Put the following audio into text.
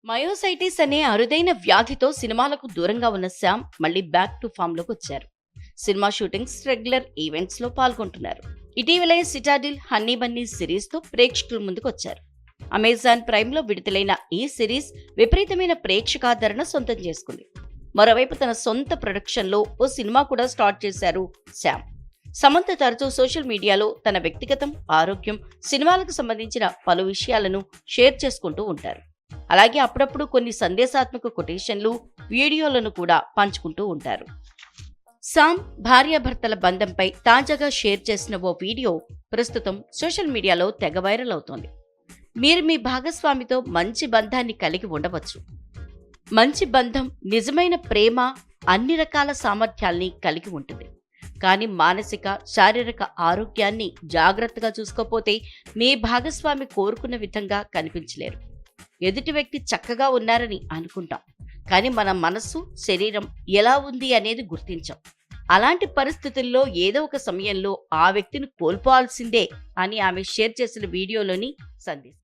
Myositis అనే అరుదైన వ్యాధితో సినిమాలకు దూరంగా ఉన్న శ్యామ్ మళ్ళీ బ్యాక్ టు ఫామ్ లోకి వచ్చారు. సినిమా షూటింగ్స్, రెగ్యులర్ ఈవెంట్స్ లో పాల్గొంటున్నారు. ఇటీవలే సిటాడిల్ హనీ బన్నీ సిరీస్ తో ప్రేక్షకుల ముందుకు వచ్చారు. అమెజాన్ ప్రైమ్ లో విడుదలైన ఈ సిరీస్ విపరీతమైన ప్రేక్షకాదరణ సొంతం చేసుకుంది. మరోవైపు తన సొంత ప్రొడక్షన్ లో ఓ సినిమా కూడా స్టార్ట్ చేశారు శ్యామ్. సమంత తరచూ సోషల్ మీడియాలో తన వ్యక్తిగతం, ఆరోగ్యం, సినిమాలకు సంబంధించిన పలు విషయాలను షేర్ చేసుకుంటూ ఉంటారు. అలాగే అప్పుడప్పుడు కొన్ని సందేశాత్మక కొటేషన్లు, వీడియోలను కూడా పంచుకుంటూ ఉంటారు. సామ్ భార్యాభర్తల బంధంపై తాజాగా షేర్ చేసిన ఓ వీడియో ప్రస్తుతం సోషల్ మీడియాలో తెగ వైరల్ అవుతోంది. మీరు మీ భాగస్వామితో మంచి బంధాన్ని కలిగి ఉండవచ్చు. మంచి బంధం నిజమైన ప్రేమ, అన్ని రకాల సామర్థ్యాల్ని కలిగి ఉంటుంది. కానీ మానసిక, శారీరక ఆరోగ్యాన్ని జాగ్రత్తగా చూసుకోపోతే మీ భాగస్వామి కోరుకున్న విధంగా కనిపించలేరు. ఎదుటి వ్యక్తి చక్కగా ఉన్నారని అనుకుంటాం, కానీ మన మనస్సు, శరీరం ఎలా ఉంది అనేది గుర్తించాం. అలాంటి పరిస్థితుల్లో ఏదో ఒక సమయంలో ఆ వ్యక్తిని కోల్పోవాల్సిందే అని ఆమె షేర్ చేసిన వీడియోలోని సందేశం.